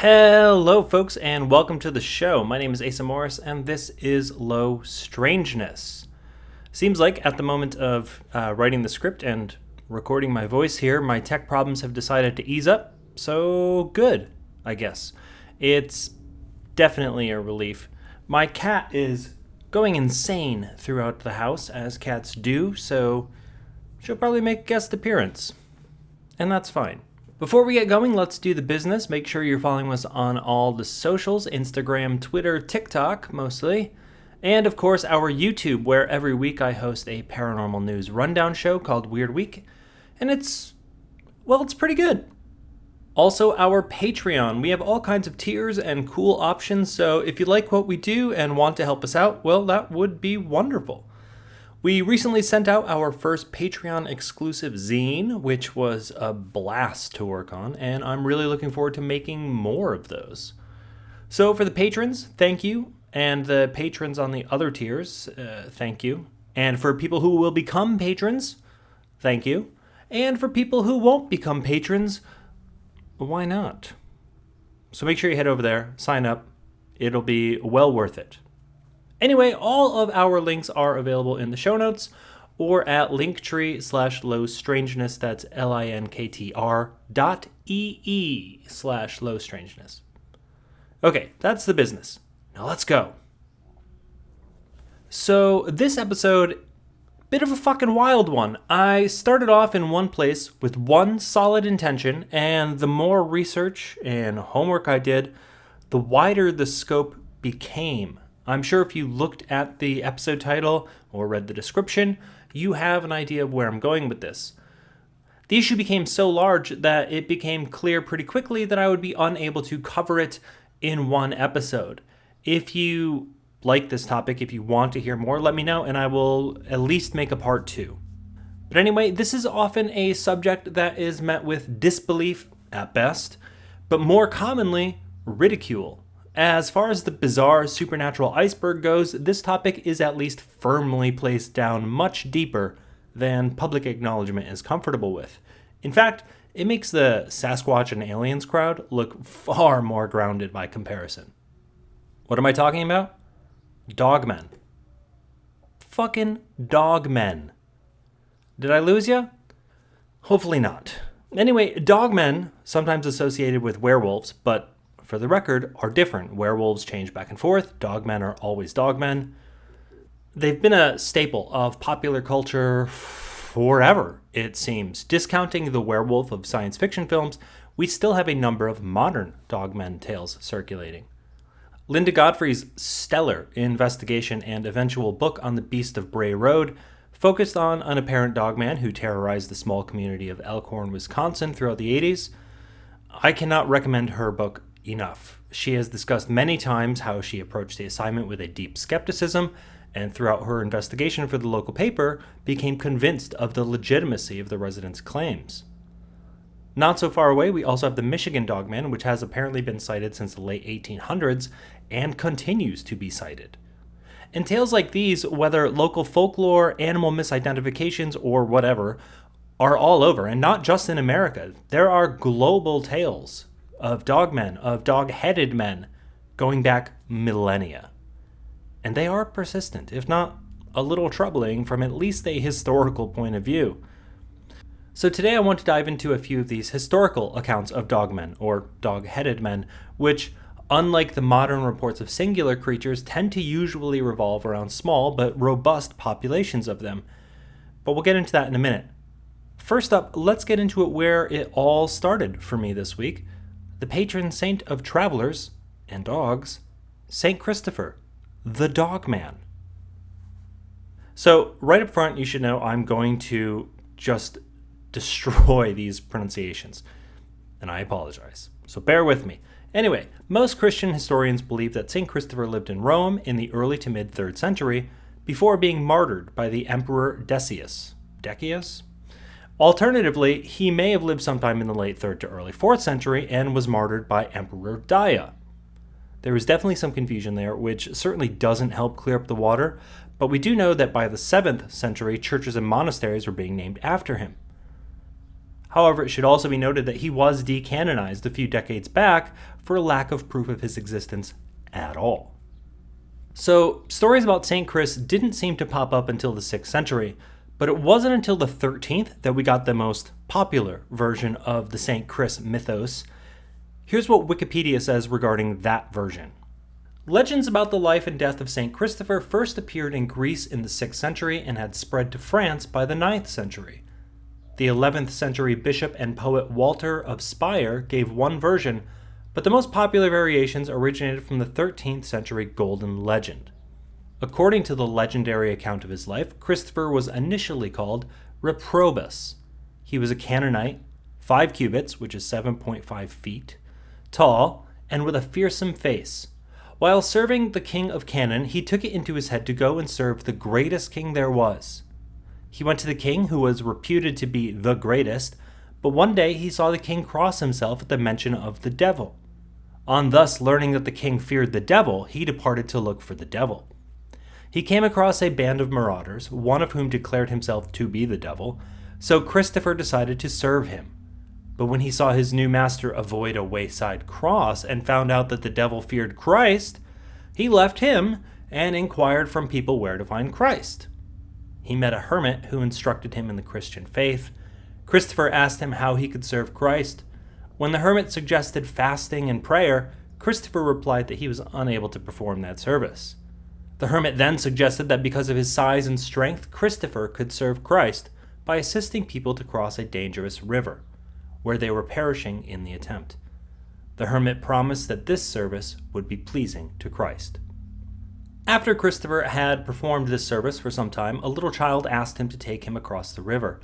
Hello, folks, and welcome to the show. My name is Asa Morris, and this is Low Strangeness. Seems like at the moment of writing the script and recording my voice here, my tech problems have decided to ease up. So good, I guess. It's definitely a relief. My cat is going insane throughout the house, as cats do, so she'll probably make a guest appearance. And that's fine. Before we get going, let's do the business. Make sure you're following us on all the socials, Instagram, Twitter, TikTok, mostly. And, of course, our YouTube, where every week I host a paranormal news rundown show called Weird Week. And it's pretty good. Also, our Patreon. We have all kinds of tiers and cool options, so if you like what we do and want to help us out, well, that would be wonderful. We recently sent out our first Patreon-exclusive zine, which was a blast to work on, and I'm really looking forward to making more of those. So for the patrons, thank you, and the patrons on the other tiers, thank you. And for people who will become patrons, thank you. And for people who won't become patrons, why not? So make sure you head over there, sign up. It'll be well worth it. Anyway, all of our links are available in the show notes or at linktree/lowstrangeness. That's linktr.ee/lowstrangeness. Okay, that's the business. Now let's go. So this episode, bit of a fucking wild one. I started off in one place with one solid intention, and the more research and homework I did, the wider the scope became. I'm sure if you looked at the episode title or read the description, you have an idea of where I'm going with this. The issue became so large that it became clear pretty quickly that I would be unable to cover it in one episode. If you like this topic, if you want to hear more, let me know and I will at least make a part 2. But anyway, this is often a subject that is met with disbelief at best, but more commonly, ridicule. As far as the bizarre supernatural iceberg goes, this topic is at least firmly placed down much deeper than public acknowledgement is comfortable with. In fact, it makes the Sasquatch and aliens crowd look far more grounded by comparison. What am I talking about? Dogmen. Fucking dogmen. Did I lose ya? Hopefully not. Anyway, dogmen, sometimes associated with werewolves, but for the record, are different. Werewolves change back and forth. Dogmen are always dogmen. They've been a staple of popular culture forever, it seems. Discounting the werewolf of science fiction films, we still have a number of modern dogmen tales circulating. Linda Godfrey's stellar investigation and eventual book on the Beast of Bray Road focused on an apparent dogman who terrorized the small community of Elkhorn, Wisconsin throughout the 80s. I cannot recommend her book enough. She has discussed many times how she approached the assignment with a deep skepticism, and throughout her investigation for the local paper, became convinced of the legitimacy of the residents' claims. Not so far away, we also have the Michigan Dogman, which has apparently been cited since the late 1800s and continues to be cited. And tales like these, whether local folklore, animal misidentifications, or whatever, are all over, and not just in America. There are global tales of dogmen, of dog-headed men, going back millennia. And they are persistent, if not a little troubling from at least a historical point of view. So today I want to dive into a few of these historical accounts of dogmen, or dog-headed men, which, unlike the modern reports of singular creatures, tend to usually revolve around small but robust populations of them. But we'll get into that in a minute. First up, let's get into it where it all started for me this week. The patron saint of travelers and dogs, St. Christopher, the Dogman. So, right up front, you should know I'm going to just destroy these pronunciations, and I apologize. So bear with me. Anyway, most Christian historians believe that St. Christopher lived in Rome in the early to mid 3rd century before being martyred by the Emperor Decius. Decius? Alternatively, he may have lived sometime in the late 3rd to early 4th century and was martyred by Emperor Dia. There is definitely some confusion there, which certainly doesn't help clear up the water, but we do know that by the 7th century, churches and monasteries were being named after him. However, it should also be noted that he was decanonized a few decades back for lack of proof of his existence at all. So, stories about St. Chris didn't seem to pop up until the 6th century, but it wasn't until the 13th that we got the most popular version of the St. Chris mythos. Here's what Wikipedia says regarding that version. Legends about the life and death of St. Christopher first appeared in Greece in the 6th century and had spread to France by the 9th century. The 11th century bishop and poet Walter of Spire gave one version, but the most popular variations originated from the 13th century Golden Legend. According to the legendary account of his life, Christopher was initially called Reprobus. He was a Canaanite, 5 cubits, which is 7.5 feet, tall, and with a fearsome face. While serving the king of Canaan, he took it into his head to go and serve the greatest king there was. He went to the king, who was reputed to be the greatest, but one day he saw the king cross himself at the mention of the devil. On thus learning that the king feared the devil, he departed to look for the devil. He came across a band of marauders, one of whom declared himself to be the devil, so Christopher decided to serve him. But when he saw his new master avoid a wayside cross and found out that the devil feared Christ, he left him and inquired from people where to find Christ. He met a hermit who instructed him in the Christian faith. Christopher asked him how he could serve Christ. When the hermit suggested fasting and prayer, Christopher replied that he was unable to perform that service. The hermit then suggested that because of his size and strength, Christopher could serve Christ by assisting people to cross a dangerous river, where they were perishing in the attempt. The hermit promised that this service would be pleasing to Christ. After Christopher had performed this service for some time, a little child asked him to take him across the river.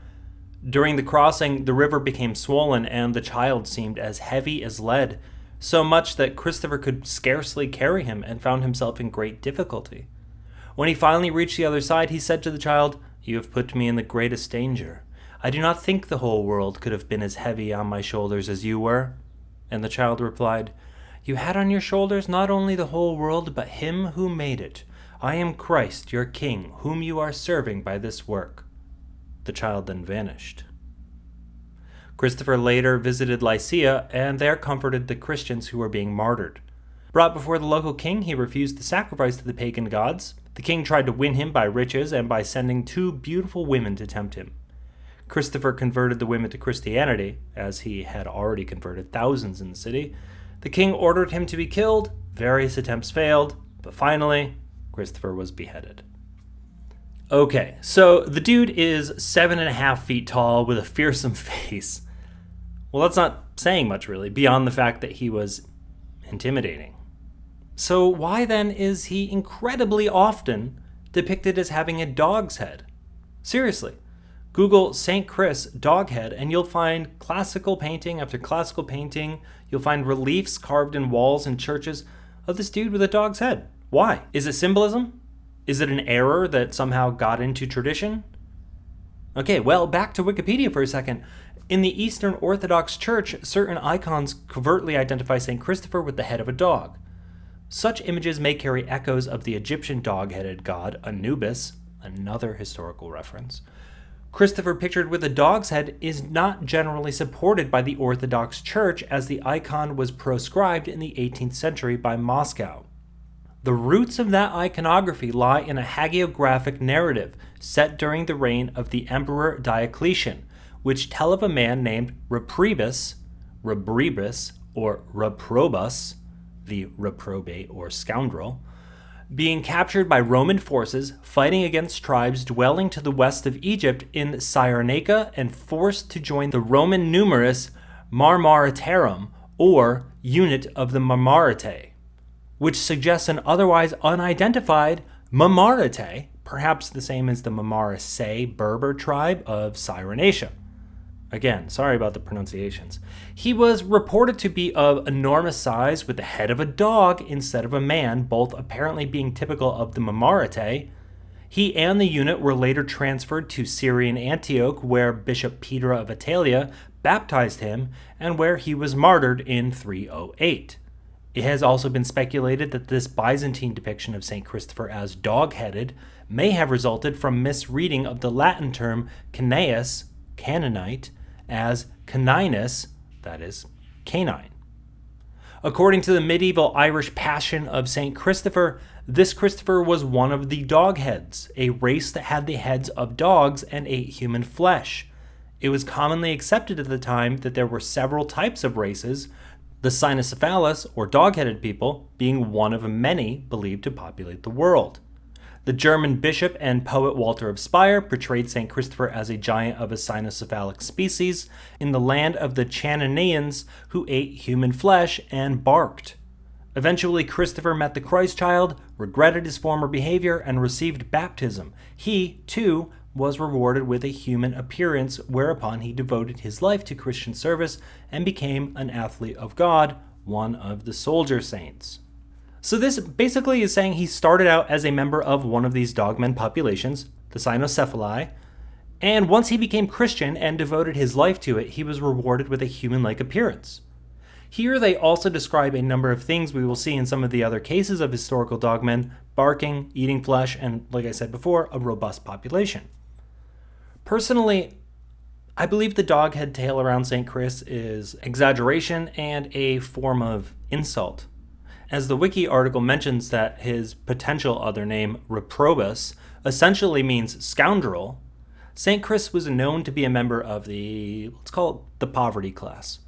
During the crossing, the river became swollen and the child seemed as heavy as lead, so much that Christopher could scarcely carry him and found himself in great difficulty. When he finally reached the other side, he said to the child, "You have put me in the greatest danger. I do not think the whole world could have been as heavy on my shoulders as you were." And the child replied, "You had on your shoulders not only the whole world, but him who made it. I am Christ, your king, whom you are serving by this work." The child then vanished. Christopher later visited Lycia and there comforted the Christians who were being martyred. Brought before the local king, he refused to sacrifice to the pagan gods. The king tried to win him by riches and by sending 2 beautiful women to tempt him. Christopher converted the women to Christianity, as he had already converted thousands in the city. The king ordered him to be killed. Various attempts failed, but finally, Christopher was beheaded. Okay, so the dude is 7.5 feet tall with a fearsome face. Well, that's not saying much, really, beyond the fact that he was intimidating. So why then is he incredibly often depicted as having a dog's head? Seriously, Google St. Chris dog head and you'll find classical painting after classical painting. You'll find reliefs carved in walls and churches of this dude with a dog's head. Why? Is it symbolism? Is it an error that somehow got into tradition? Okay, well, back to Wikipedia for a second. In the Eastern Orthodox Church, certain icons covertly identify St. Christopher with the head of a dog. Such images may carry echoes of the Egyptian dog-headed god Anubis, another historical reference. Christopher pictured with a dog's head is not generally supported by the Orthodox Church, as the icon was proscribed in the 18th century by Moscow. The roots of that iconography lie in a hagiographic narrative set during the reign of the Emperor Diocletian, which tell of a man named Reprobus, or Reprobus, the reprobate or scoundrel, being captured by Roman forces fighting against tribes dwelling to the west of Egypt in Cyrenaica and forced to join the Roman numerous Marmaritarum, or unit of the Marmaritae, which suggests an otherwise unidentified Marmaritae, perhaps the same as the Marmaraceae Berber tribe of Cyrenaica. Again, sorry about the pronunciations. He was reported to be of enormous size with the head of a dog instead of a man, both apparently being typical of the Marmaritae. He and the unit were later transferred to Syrian Antioch, where Bishop Peter of Italia baptized him and where he was martyred in 308. It has also been speculated that this Byzantine depiction of St. Christopher as dog-headed may have resulted from misreading of the Latin term Canaeus, Canaanite, as caninus, that is, canine. According to the medieval Irish Passion of St. Christopher, this Christopher was one of the Dogheads, a race that had the heads of dogs and ate human flesh. It was commonly accepted at the time that there were several types of races, the cynocephalus, or dog-headed people, being one of many believed to populate the world. The German bishop and poet Walter of Speyer portrayed St. Christopher as a giant of a cynocephalic species in the land of the Chananaeans who ate human flesh and barked. Eventually, Christopher met the Christ child, regretted his former behavior, and received baptism. He, too, was rewarded with a human appearance, whereupon he devoted his life to Christian service and became an athlete of God, one of the soldier saints. So this basically is saying he started out as a member of one of these dogmen populations, the cynocephali, and once he became Christian and devoted his life to it, he was rewarded with a human-like appearance. Here they also describe a number of things we will see in some of the other cases of historical dogmen: barking, eating flesh, and, like I said before, a robust population. Personally, I believe the dog-head tale around St. Chris is exaggeration and a form of insult. As the wiki article mentions that his potential other name, Reprobus, essentially means scoundrel, St. Chris was known to be a member of the, let's call it the poverty class.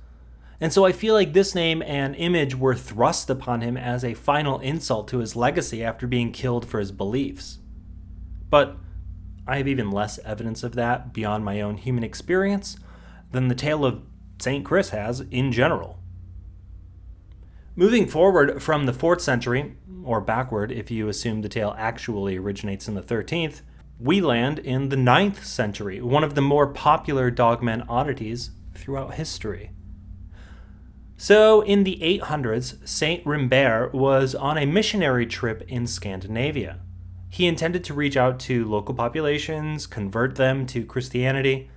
And so I feel like this name and image were thrust upon him as a final insult to his legacy after being killed for his beliefs. But I have even less evidence of that beyond my own human experience than the tale of St. Chris has in general. Moving forward from the 4th century, or backward if you assume the tale actually originates in the 13th, we land in the 9th century, one of the more popular dogmen oddities throughout history. So in the 800s, Saint Rimbert was on a missionary trip in Scandinavia. He intended to reach out to local populations, convert them to Christianity.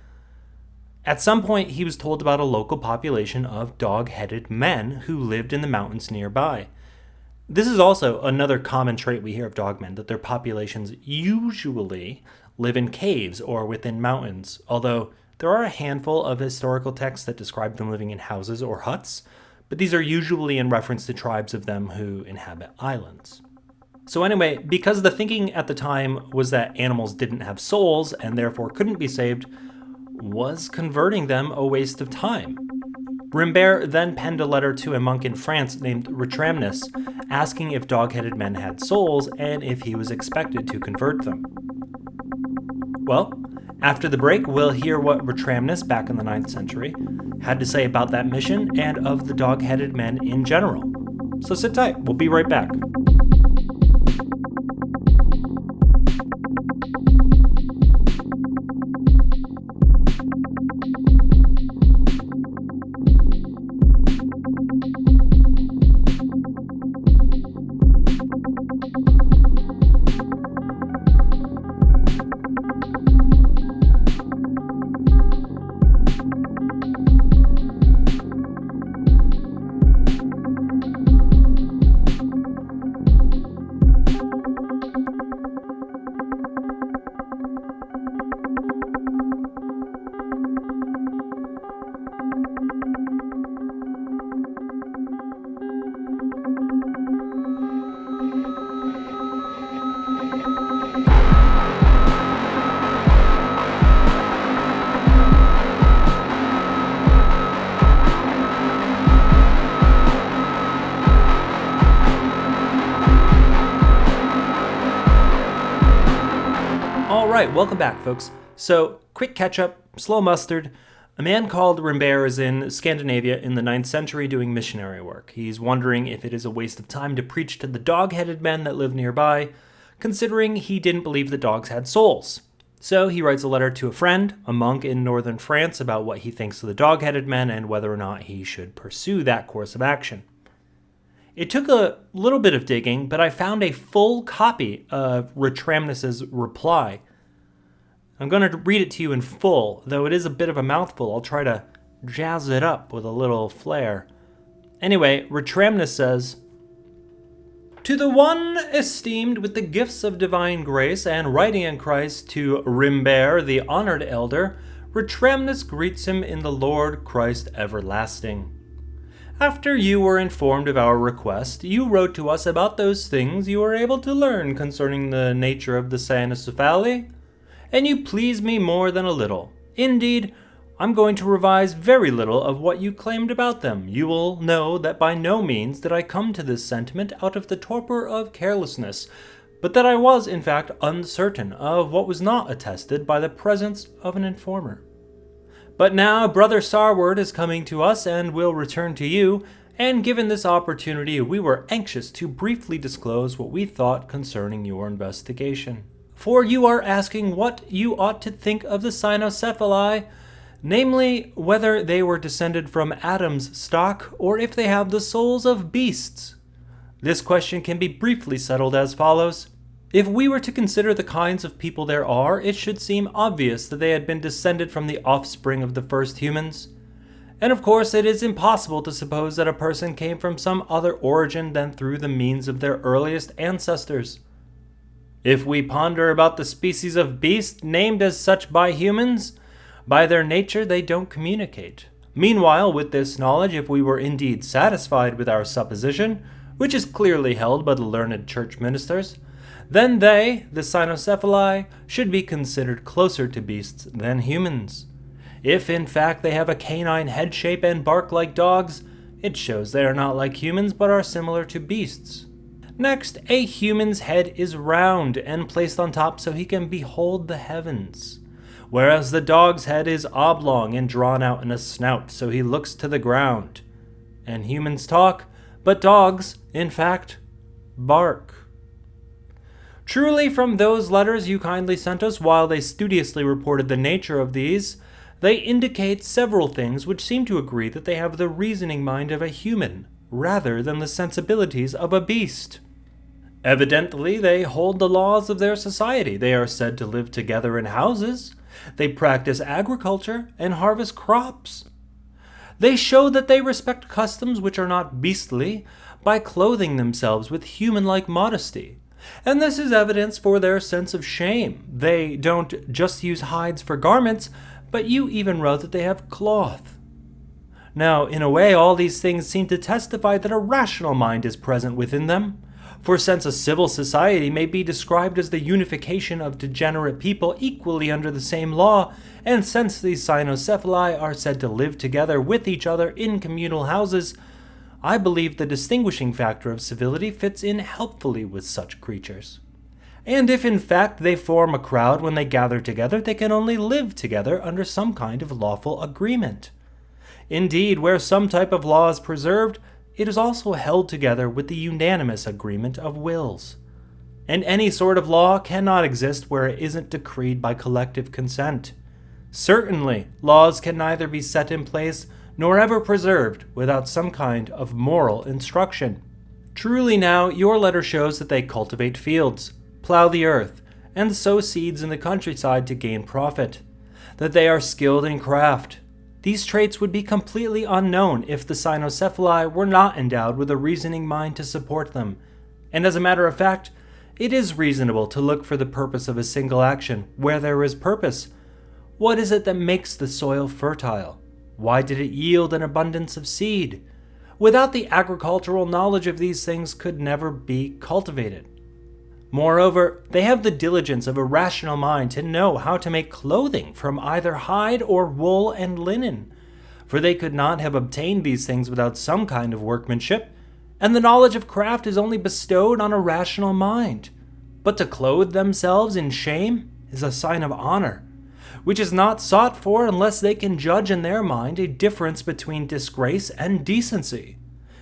At some point, he was told about a local population of dog-headed men who lived in the mountains nearby. This is also another common trait we hear of dogmen, that their populations usually live in caves or within mountains, although there are a handful of historical texts that describe them living in houses or huts, but these are usually in reference to tribes of them who inhabit islands. So anyway, because the thinking at the time was that animals didn't have souls and therefore couldn't be saved, was converting them a waste of time? Rimbert then penned a letter to a monk in France named Retramnus, asking if dog-headed men had souls and if he was expected to convert them. Well, after the break, we'll hear what Retramnus, back in the 9th century, had to say about that mission and of the dog-headed men in general. So sit tight, we'll be right back. Alright, welcome back, folks. So, quick catch-up, slow mustard. A man called Rimbert is in Scandinavia in the 9th century doing missionary work. He's wondering if it is a waste of time to preach to the dog-headed men that live nearby, considering he didn't believe that dogs had souls. So he writes a letter to a friend, a monk in northern France, about what he thinks of the dog-headed men and whether or not he should pursue that course of action. It took a little bit of digging, but I found a full copy of Retramnus's reply. I'm going to read it to you in full, though it is a bit of a mouthful. I'll try to jazz it up with a little flair. Anyway, Retramnus says, "To the one esteemed with the gifts of divine grace and writing in Christ, to Rimbert, the honored elder, Retramnus greets him in the Lord Christ everlasting. After you were informed of our request, you wrote to us about those things you were able to learn concerning the nature of the cynocephali, and you please me more than a little. Indeed, I'm going to revise very little of what you claimed about them. You will know that by no means did I come to this sentiment out of the torpor of carelessness, but that I was, in fact, uncertain of what was not attested by the presence of an informer. But now Brother Sarward is coming to us and will return to you, and given this opportunity, we were anxious to briefly disclose what we thought concerning your investigation. For you are asking what you ought to think of the cynocephali, namely, whether they were descended from Adam's stock, or if they have the souls of beasts. This question can be briefly settled as follows. If we were to consider the kinds of people there are, it should seem obvious that they had been descended from the offspring of the first humans. And of course, it is impossible to suppose that a person came from some other origin than through the means of their earliest ancestors. If we ponder about the species of beast named as such by humans, by their nature they don't communicate. Meanwhile, with this knowledge, if we were indeed satisfied with our supposition, which is clearly held by the learned church ministers, then they, the cynocephali, should be considered closer to beasts than humans. If in fact they have a canine head shape and bark like dogs, it shows they are not like humans but are similar to beasts. Next, a human's head is round and placed on top so he can behold the heavens, whereas the dog's head is oblong and drawn out in a snout so he looks to the ground. And humans talk, but dogs, in fact, bark. Truly, from those letters you kindly sent us, while they studiously reported the nature of these, they indicate several things which seem to agree that they have the reasoning mind of a human, rather than the sensibilities of a beast. Evidently, they hold the laws of their society. They are said to live together in houses. They practice agriculture and harvest crops. They show that they respect customs which are not beastly by clothing themselves with human-like modesty. And this is evidence for their sense of shame. They don't just use hides for garments, but you even wrote that they have cloth. Now, in a way, all these things seem to testify that a rational mind is present within them. For since a civil society may be described as the unification of degenerate people equally under the same law, and since these cynocephali are said to live together with each other in communal houses, I believe the distinguishing factor of civility fits in helpfully with such creatures. And if in fact they form a crowd when they gather together, they can only live together under some kind of lawful agreement. Indeed, where some type of law is preserved, it is also held together with the unanimous agreement of wills. And any sort of law cannot exist where it isn't decreed by collective consent. Certainly, laws can neither be set in place nor ever preserved without some kind of moral instruction. Truly now, your letter shows that they cultivate fields, plow the earth, and sow seeds in the countryside to gain profit, that they are skilled in craft. These traits would be completely unknown if the cynocephali were not endowed with a reasoning mind to support them, and as a matter of fact, it is reasonable to look for the purpose of a single action where there is purpose. What is it that makes the soil fertile? Why did it yield an abundance of seed? Without the agricultural knowledge of these things could never be cultivated. Moreover, they have the diligence of a rational mind to know how to make clothing from either hide or wool and linen, for they could not have obtained these things without some kind of workmanship, and the knowledge of craft is only bestowed on a rational mind. But to clothe themselves in shame is a sign of honor, which is not sought for unless they can judge in their mind a difference between disgrace and decency.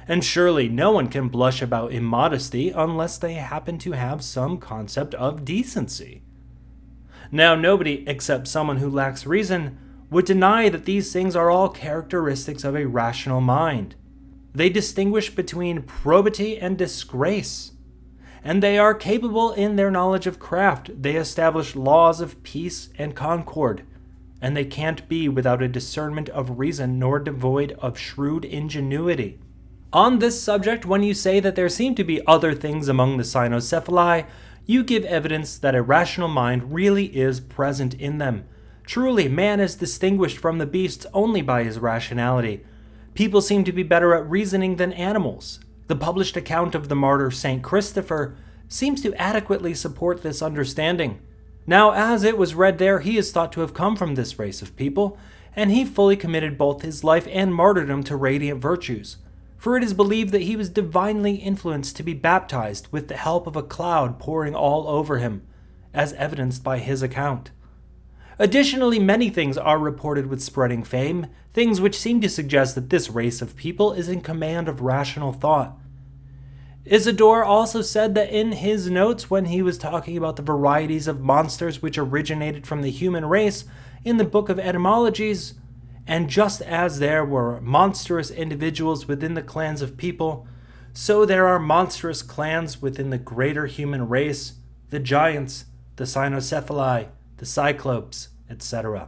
And surely no one can blush about immodesty unless they happen to have some concept of decency. Now, nobody except someone who lacks reason would deny that these things are all characteristics of a rational mind. They distinguish between probity and disgrace. And they are capable in their knowledge of craft. They establish laws of peace and concord, and they can't be without a discernment of reason nor devoid of shrewd ingenuity. On this subject, when you say that there seem to be other things among the cynocephali, you give evidence that a rational mind really is present in them. Truly, man is distinguished from the beasts only by his rationality. People seem to be better at reasoning than animals. The published account of the martyr Saint Christopher seems to adequately support this understanding. Now, as it was read there, he is thought to have come from this race of people, and he fully committed both his life and martyrdom to radiant virtues. For it is believed that he was divinely influenced to be baptized with the help of a cloud pouring all over him, as evidenced by his account. Additionally, many things are reported with spreading fame, things which seem to suggest that this race of people is in command of rational thought. Isidore also said that in his notes when he was talking about the varieties of monsters which originated from the human race in the Book of Etymologies, and just as there were monstrous individuals within the clans of people, so there are monstrous clans within the greater human race, the giants, the cynocephali, the cyclopes, etc.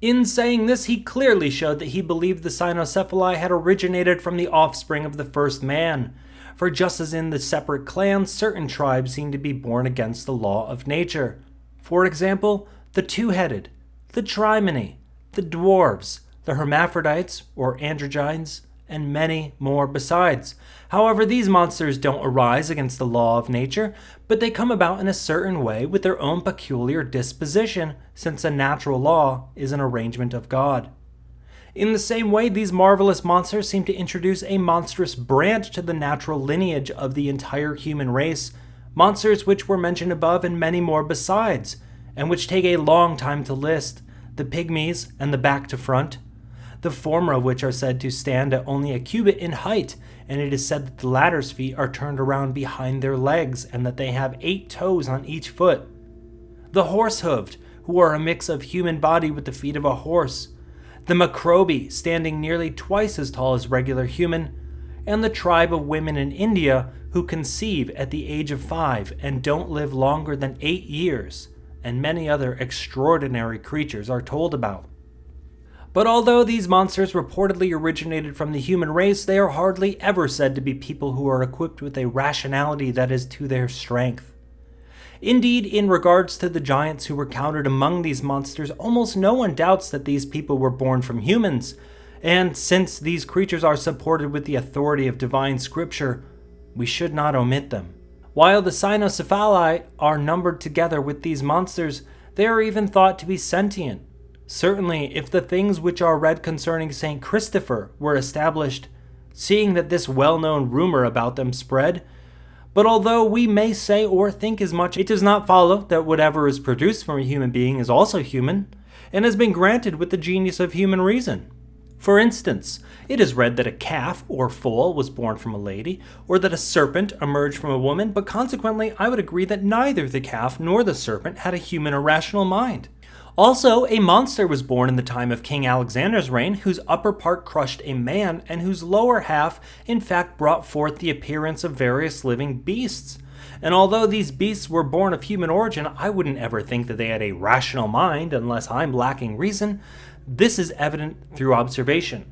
In saying this, he clearly showed that he believed the cynocephali had originated from the offspring of the first man, for just as in the separate clans, certain tribes seem to be born against the law of nature. For example, the two-headed, the trimony, the dwarves, the hermaphrodites or androgynes, and many more besides. However, these monsters don't arise against the law of nature, but they come about in a certain way with their own peculiar disposition, since a natural law is an arrangement of God. In the same way, these marvelous monsters seem to introduce a monstrous branch to the natural lineage of the entire human race, monsters which were mentioned above and many more besides, and which take a long time to list, the pygmies and the back to front, the former of which are said to stand at only a cubit in height, and it is said that the latter's feet are turned around behind their legs, and that they have 8 toes on each foot. The horse-hoofed, who are a mix of human body with the feet of a horse, the Macrobi, standing nearly twice as tall as regular human, and the tribe of women in India who conceive at the age of 5 and don't live longer than 8 years, and many other extraordinary creatures are told about. But although these monsters reportedly originated from the human race, they are hardly ever said to be people who are equipped with a rationality that is to their strength. Indeed, in regards to the giants who were counted among these monsters, almost no one doubts that these people were born from humans, and since these creatures are supported with the authority of divine scripture, we should not omit them. While the cynocephali are numbered together with these monsters, they are even thought to be sentient. Certainly, if the things which are read concerning Saint Christopher were established, seeing that this well-known rumor about them spread, but although we may say or think as much, it does not follow that whatever is produced from a human being is also human, and has been granted with the genius of human reason. For instance, it is read that a calf or foal was born from a lady, or that a serpent emerged from a woman, but consequently I would agree that neither the calf nor the serpent had a human or rational mind. Also, a monster was born in the time of King Alexander's reign, whose upper part crushed a man, and whose lower half in fact brought forth the appearance of various living beasts. And although these beasts were born of human origin, I wouldn't ever think that they had a rational mind unless I'm lacking reason. This is evident through observation.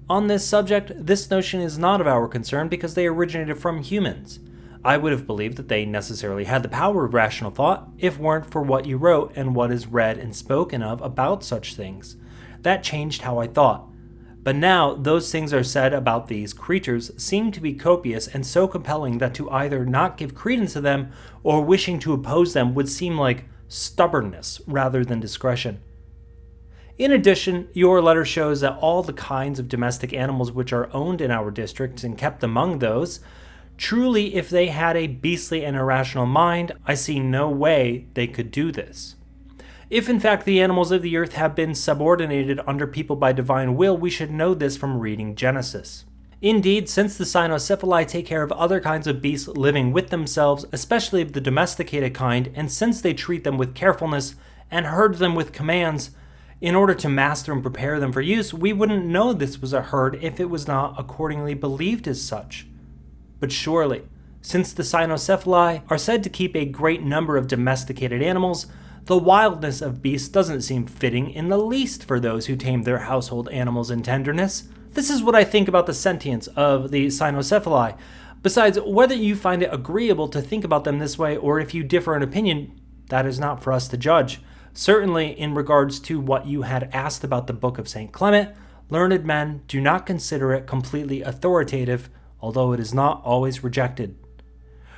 On this subject, this notion is not of our concern because they originated from humans. I would have believed that they necessarily had the power of rational thought if weren't for what you wrote and what is read and spoken of about such things. That changed how I thought. But now, those things are said about these creatures seem to be copious and so compelling that to either not give credence to them or wishing to oppose them would seem like stubbornness rather than discretion. In addition, your letter shows that all the kinds of domestic animals which are owned in our districts and kept among those, truly, if they had a beastly and irrational mind, I see no way they could do this. If in fact the animals of the earth have been subordinated under people by divine will, we should know this from reading Genesis. Indeed, since the cynocephali take care of other kinds of beasts living with themselves, especially of the domesticated kind, and since they treat them with carefulness and herd them with commands, in order to master and prepare them for use, we wouldn't know this was a herd if it was not accordingly believed as such. But surely, since the cynocephali are said to keep a great number of domesticated animals, the wildness of beasts doesn't seem fitting in the least for those who tame their household animals in tenderness. This is what I think about the sentience of the cynocephali. Besides, whether you find it agreeable to think about them this way or if you differ in opinion, that is not for us to judge. Certainly, in regards to what you had asked about the Book of St. Clement, learned men do not consider it completely authoritative, although it is not always rejected.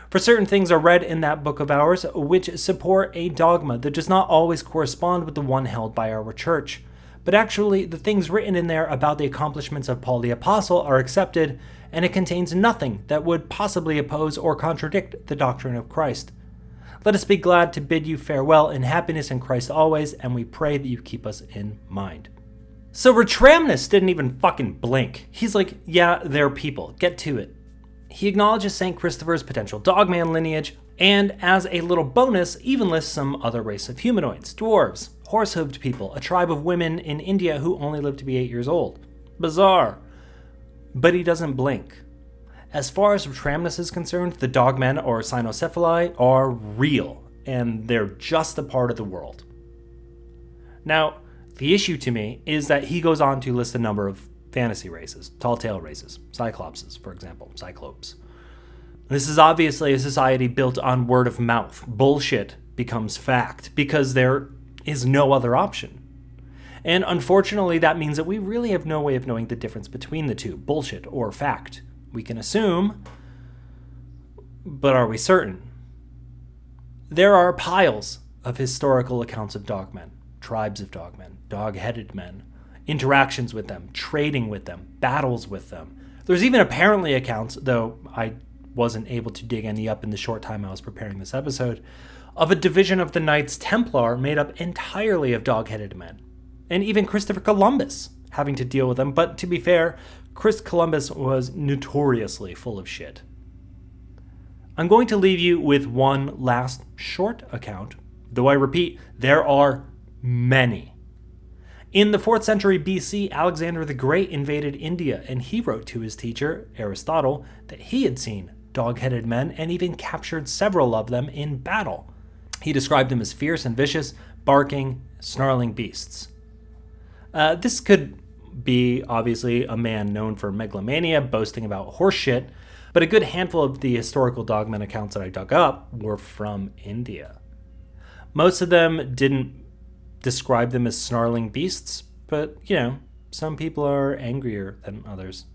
For certain things are read in that book of ours which support a dogma that does not always correspond with the one held by our church. But actually, the things written in there about the accomplishments of Paul the Apostle are accepted, and it contains nothing that would possibly oppose or contradict the doctrine of Christ. Let us be glad to bid you farewell in happiness in Christ always, and we pray that you keep us in mind. So Retramnus didn't even fucking blink. He's like, yeah, they're people. Get to it. He acknowledges St. Christopher's potential dogman lineage, and as a little bonus, even lists some other race of humanoids, dwarves, horse-hooved people, a tribe of women in India who only live to be 8 years old. Bizarre. But he doesn't blink. As far as Retramnus is concerned, the dogmen or cynocephali are real, and they're just a part of the world. Now, the issue to me is that he goes on to list a number of fantasy races, tall tale races, cyclopses, for example, cyclopes. This is obviously a society built on word of mouth. Bullshit becomes fact because there is no other option. And unfortunately, that means that we really have no way of knowing the difference between the two, bullshit or fact. We can assume, but are we certain? There are piles of historical accounts of dogmen, tribes of dogmen, dog-headed men, interactions with them, trading with them, battles with them. There's even apparently accounts, though I wasn't able to dig any up in the short time I was preparing this episode, of a division of the Knights Templar made up entirely of dog-headed men. And even Christopher Columbus having to deal with them, but to be fair, Chris Columbus was notoriously full of shit. I'm going to leave you with one last short account, though I repeat, there are many. In the 4th century BC, Alexander the Great invaded India, and he wrote to his teacher, Aristotle, that he had seen dog-headed men and even captured several of them in battle. He described them as fierce and vicious, barking, snarling beasts. This could be, obviously, a man known for megalomania, boasting about horse shit, but a good handful of the historical dogmen accounts that I dug up were from India. Most of them didn't describe them as snarling beasts, but, some people are angrier than others.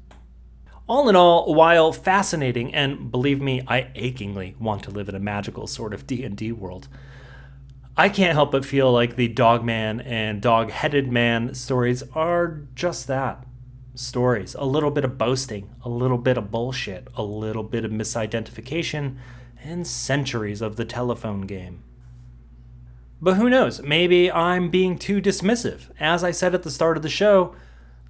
All in all, while fascinating, and believe me, I achingly want to live in a magical sort of D&D world, I can't help but feel like the Dogman and Dog-Headed Man stories are just that. Stories. A little bit of boasting, a little bit of bullshit, a little bit of misidentification, and centuries of the telephone game. But who knows, maybe I'm being too dismissive. As I said at the start of the show,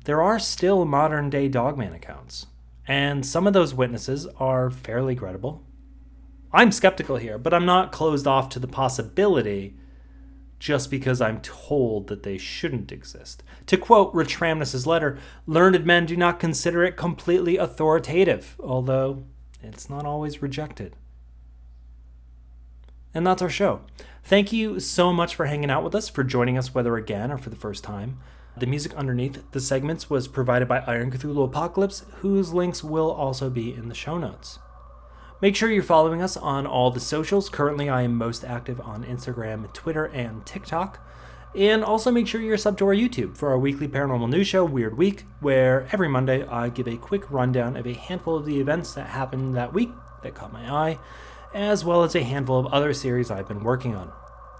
there are still modern-day Dogman accounts, and some of those witnesses are fairly credible. I'm skeptical here, but I'm not closed off to the possibility just because I'm told that they shouldn't exist. To quote Retramnus' letter, learned men do not consider it completely authoritative, although it's not always rejected. And that's our show. Thank you so much for hanging out with us, for joining us whether again or for the first time. The music underneath the segments was provided by Iron Cthulhu Apocalypse, whose links will also be in the show notes. Make sure you're following us on all the socials. Currently, I am most active on Instagram, Twitter, and TikTok. And also make sure you're subbed to our YouTube for our weekly paranormal news show, Weird Week, where every Monday I give a quick rundown of a handful of the events that happened that week that caught my eye, as well as a handful of other series I've been working on.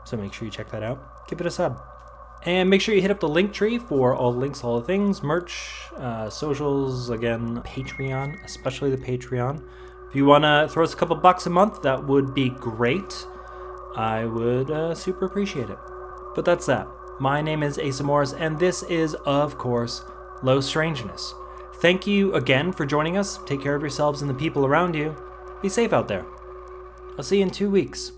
So make sure you check that out. Give it a sub. And make sure you hit up the link tree for all the links, all the things, merch, socials, again, Patreon, especially the Patreon. If you want to throw us a couple bucks a month, that would be great. I would super appreciate it. But that's that. My name is Asa Morris, and this is, of course, Low Strangeness. Thank you again for joining us. Take care of yourselves and the people around you. Be safe out there. I'll see you in 2 weeks.